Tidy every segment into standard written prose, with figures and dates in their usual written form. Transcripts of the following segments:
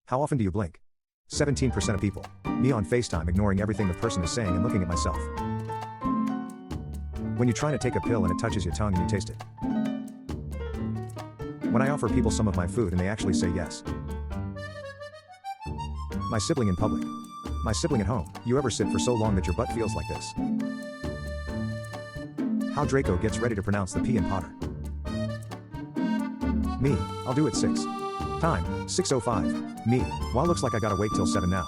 How often do you blink? 17% of people. Me on FaceTime ignoring everything the person is saying and looking at myself. When you try to take a pill and it touches your tongue and you taste it. When I offer people some of my food and they actually say yes. My sibling in public. My sibling at home. You ever sit for so long that your butt feels like this? How Draco gets ready to pronounce the P in Potter. Me, I'll do it 6. Time, 6:05. Me, well looks like I gotta wait till 7 now.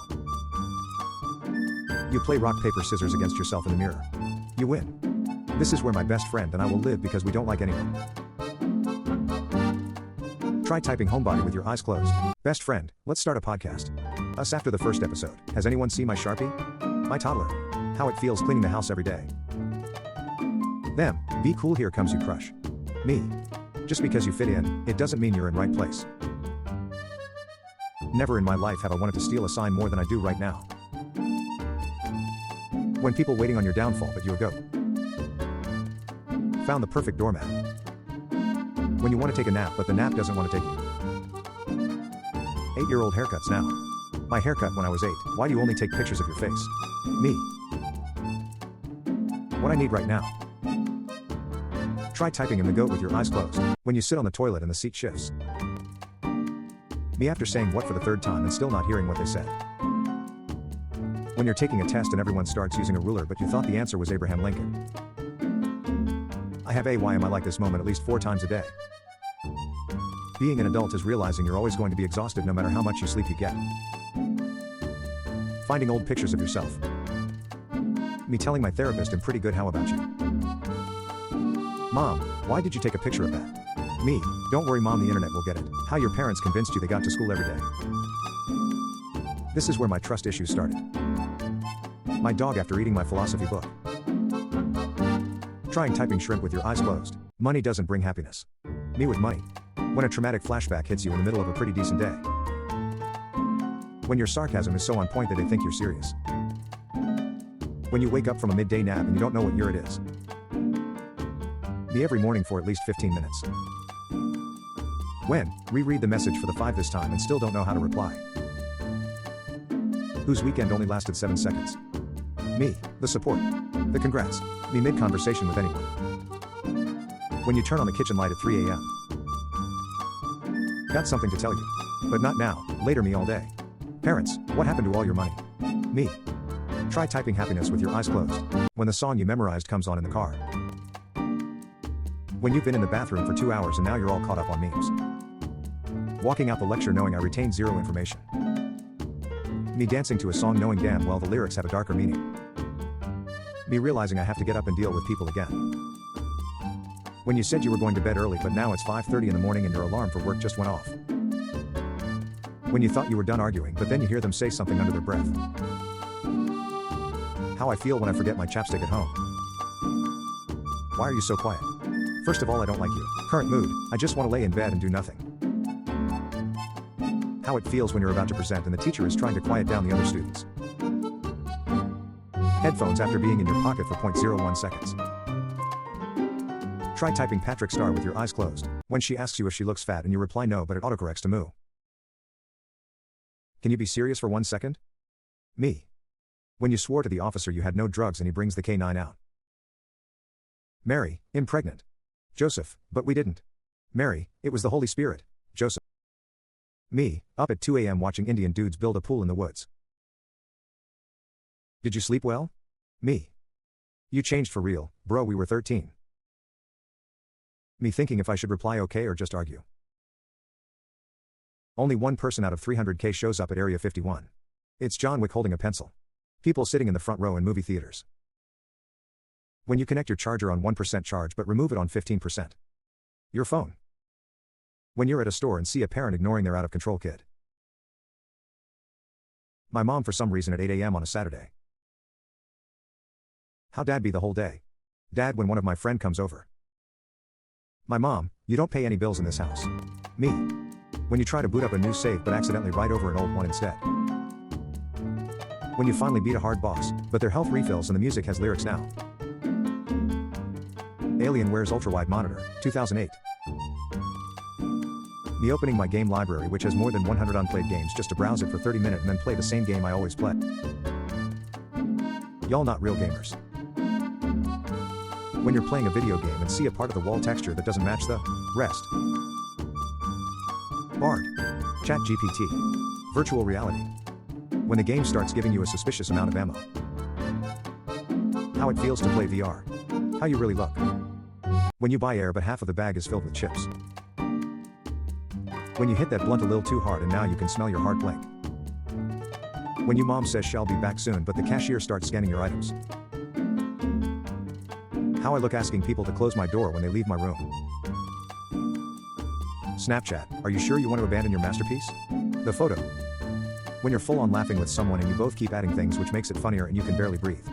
You play rock paper scissors against yourself in the mirror. You win. This is where my best friend and I will live because we don't like anyone. Try typing homebody with your eyes closed. Best friend, let's start a podcast. Us after the first episode. Has anyone seen my Sharpie? My toddler. How it feels cleaning the house every day. Them, be cool, here comes you crush. Me. Just because you fit in, it doesn't mean you're in right place. Never in my life have I wanted to steal a sign more than I do right now. When people waiting on your downfall but you a goat. Found the perfect doormat. When you want to take a nap but the nap doesn't want to take you. 8-year-old haircuts now. My haircut when I was 8. Why do you only take pictures of your face? Me. What I need right now. Try typing in the goat with your eyes closed. When you sit on the toilet and the seat shifts. Me after saying what for the 3rd time and still not hearing what they said. When you're taking a test and everyone starts using a ruler but you thought the answer was Abraham Lincoln. I have a why am I like this moment at least 4 times a day. Being an adult is realizing you're always going to be exhausted no matter how much you sleep you get. Finding old pictures of yourself. Me telling my therapist I'm pretty good, how about you? Mom, why did you take a picture of that? Me, don't worry mom, the internet will get it. How your parents convinced you they got to school every day. This is where my trust issues started. My dog after eating my philosophy book. Trying typing shrimp with your eyes closed. Money doesn't bring happiness. Me with money. When a traumatic flashback hits you in the middle of a pretty decent day. When your sarcasm is so on point that they think you're serious. When you wake up from a midday nap and you don't know what year it is. Me every morning for at least 15 minutes. When, reread the message for the 5th this time and still don't know how to reply. Whose weekend only lasted 7 seconds. Me, the support. The congrats. Me mid-conversation with anyone. When you turn on the kitchen light at 3 a.m. Got something to tell you. But not now, later me all day. Parents, what happened to all your money? Me. Try typing happiness with your eyes closed. When the song you memorized comes on in the car. When you've been in the bathroom for 2 hours and now you're all caught up on memes. Walking out the lecture knowing I retained 0 information. Me dancing to a song knowing damn well the lyrics have a darker meaning. Me realizing I have to get up and deal with people again. When you said you were going to bed early but now it's 5:30 in the morning and your alarm for work just went off. When you thought you were done arguing but then you hear them say something under their breath. How I feel when I forget my chapstick at home. Why are you so quiet? First of all, I don't like you. Current mood, I just want to lay in bed and do nothing. How it feels when you're about to present and the teacher is trying to quiet down the other students. Headphones after being in your pocket for 0.01 seconds. Try typing Patrick Star with your eyes closed. When she asks you if she looks fat and you reply no but it autocorrects to moo. Can you be serious for 1 second? Me. When you swore to the officer you had no drugs and he brings the K9 out. Mary, I'm pregnant. Joseph, but we didn't. Mary, it was the Holy Spirit. Joseph. Me, up at 2 a.m. watching Indian dudes build a pool in the woods. Did you sleep well? Me. You changed for real, bro, we were 13. Me thinking if I should reply okay or just argue. Only one person out of 300k shows up at Area 51. It's John Wick holding a pencil. People sitting in the front row in movie theaters. When you connect your charger on 1% charge but remove it on 15%. Your phone. When you're at a store and see a parent ignoring their out-of-control kid. My mom for some reason at 8 a.m. on a Saturday. How dad be the whole day. Dad when one of my friend comes over. My mom, you don't pay any bills in this house. Me. When you try to boot up a new save but accidentally write over an old one instead. When you finally beat a hard boss, but their health refills and the music has lyrics now. Alien wears ultra-wide monitor, 2008. Me opening my game library which has more than 100 unplayed games just to browse it for 30 minutes and then play the same game I always play. Y'all not real gamers. When you're playing a video game and see a part of the wall texture that doesn't match the rest. Bard. ChatGPT. Virtual reality. When the game starts giving you a suspicious amount of ammo. How it feels to play VR. How you really look. When you buy air but half of the bag is filled with chips. When you hit that blunt a little too hard and now you can smell your heart blink. When your mom says she'll be back soon but the cashier starts scanning your items. How I look asking people to close my door when they leave my room. Snapchat, are you sure you want to abandon your masterpiece? The photo. When you're full on laughing with someone and you both keep adding things which makes it funnier and you can barely breathe.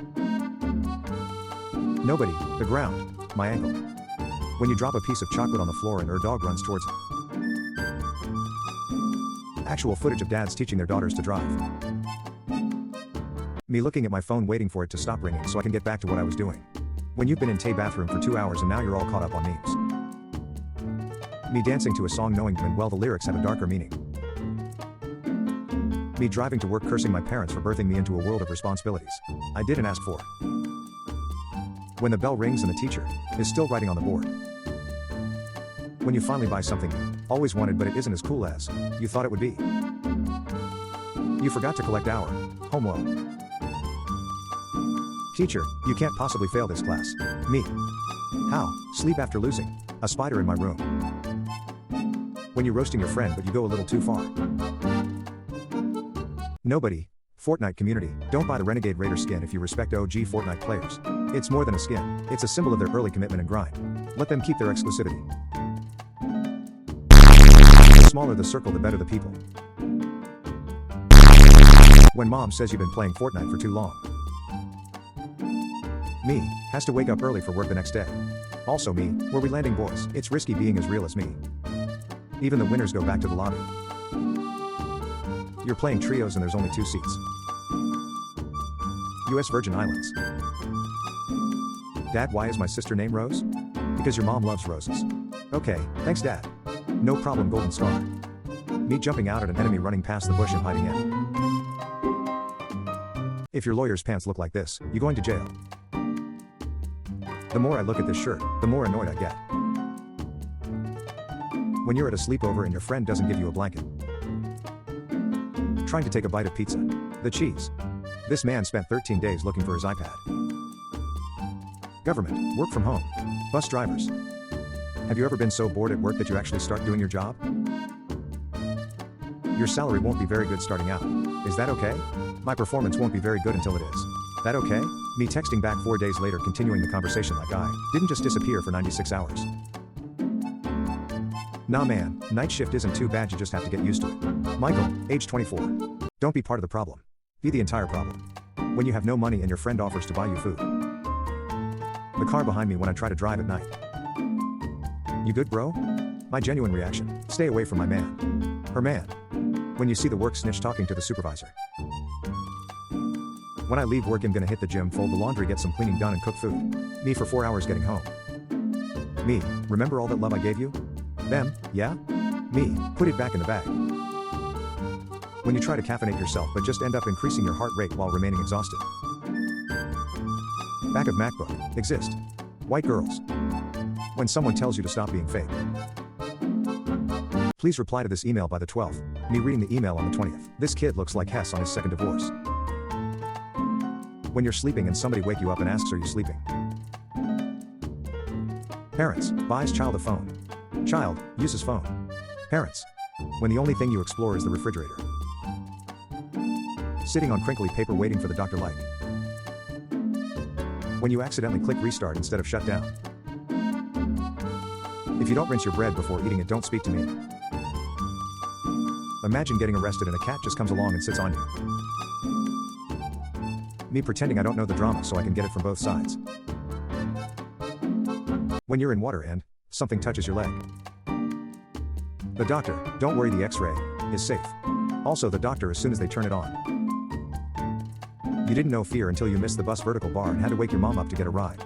Nobody, the ground, my ankle. When you drop a piece of chocolate on the floor and your dog runs towards it. Actual footage of dads teaching their daughters to drive. Me looking at my phone waiting for it to stop ringing so I can get back to what I was doing. When you've been in Tay bathroom for 2 hours and now you're all caught up on memes. Me dancing to a song knowing well the lyrics have a darker meaning. Me driving to work cursing my parents for birthing me into a world of responsibilities I didn't ask for. When the bell rings and the teacher is still writing on the board. When you finally buy something you always wanted but it isn't as cool as you thought it would be. You forgot to collect our home loan. Teacher, you can't possibly fail this class. Me. How? Sleep after losing a spider in my room. When you're roasting your friend but you go a little too far. Nobody. Fortnite community, don't buy the Renegade Raider skin if you respect OG Fortnite players. It's more than a skin, it's a symbol of their early commitment and grind. Let them keep their exclusivity. The smaller the circle the better the people. When mom says you've been playing Fortnite for too long. Me, has to wake up early for work the next day. Also me, were we landing boys, it's risky being as real as me. Even the winners go back to the lobby. You're playing trios and there's only 2 seats. US Virgin Islands. Dad, why is my sister named Rose? Because your mom loves roses. Okay, thanks Dad. No problem, golden scar. Me jumping out at an enemy running past the bush and hiding in. If your lawyer's pants look like this, you going to jail. The more I look at this shirt, the more annoyed I get. When you're at a sleepover and your friend doesn't give you a blanket. Trying to take a bite of pizza. The cheese. This man spent 13 days looking for his iPad. Government, work from home. Bus drivers. Have you ever been so bored at work that you actually start doing your job? Your salary won't be very good starting out. Is that okay? My performance won't be very good until it is. That okay? Me texting back 4 days later continuing the conversation like I didn't just disappear for 96 hours. Nah man, night shift isn't too bad, you just have to get used to it. Michael, age 24. Don't be part of the problem. Be the entire problem. When you have no money and your friend offers to buy you food. The car behind me when I try to drive at night. You good bro? My genuine reaction, stay away from my man. Her man. When you see the work snitch talking to the supervisor. When I leave work I'm gonna hit the gym, fold the laundry, get some cleaning done and cook food. Me for 4 hours getting home. Me, remember all that love I gave you? Them, yeah? Me, put it back in the bag. When you try to caffeinate yourself but just end up increasing your heart rate while remaining exhausted. Back of MacBook, exist. White girls. When someone tells you to stop being fake. Please reply to this email by the 12th. Me reading the email on the 20th. This kid looks like Hess on his second divorce. When you're sleeping and somebody wake you up and asks are you sleeping? Parents, buys child a phone. Child, uses phone. Parents. When the only thing you explore is the refrigerator. Sitting on crinkly paper waiting for the doctor light. When you accidentally click restart instead of shut down. If you don't rinse your bread before eating it, don't speak to me. Imagine getting arrested and a cat just comes along and sits on you. Me pretending I don't know the drama so I can get it from both sides. When you're in water and something touches your leg. The doctor, don't worry, the x-ray is safe. Also the doctor as soon as they turn it on. You didn't know fear until you missed the bus vertical bar and had to wake your mom up to get a ride.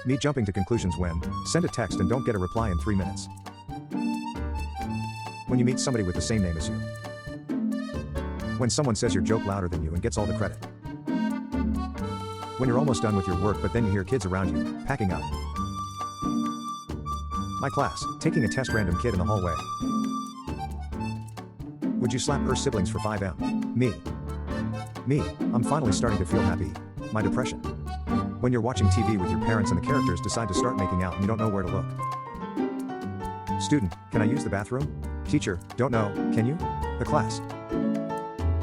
Me jumping to conclusions when send a text and don't get a reply in 3 minutes. When you meet somebody with the same name as you. When someone says your joke louder than you and gets all the credit. When you're almost done with your work but then you hear kids around you, packing up. My class, taking a test, random kid in the hallway. Would you slap her siblings for 5M? Me. I'm finally starting to feel happy. My depression. When you're watching TV with your parents and the characters decide to start making out and you don't know where to look. Student, can I use the bathroom? Teacher, don't know, can you? The class.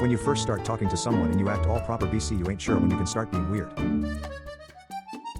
When you first start talking to someone and you act all proper BC, you ain't sure when you can start being weird.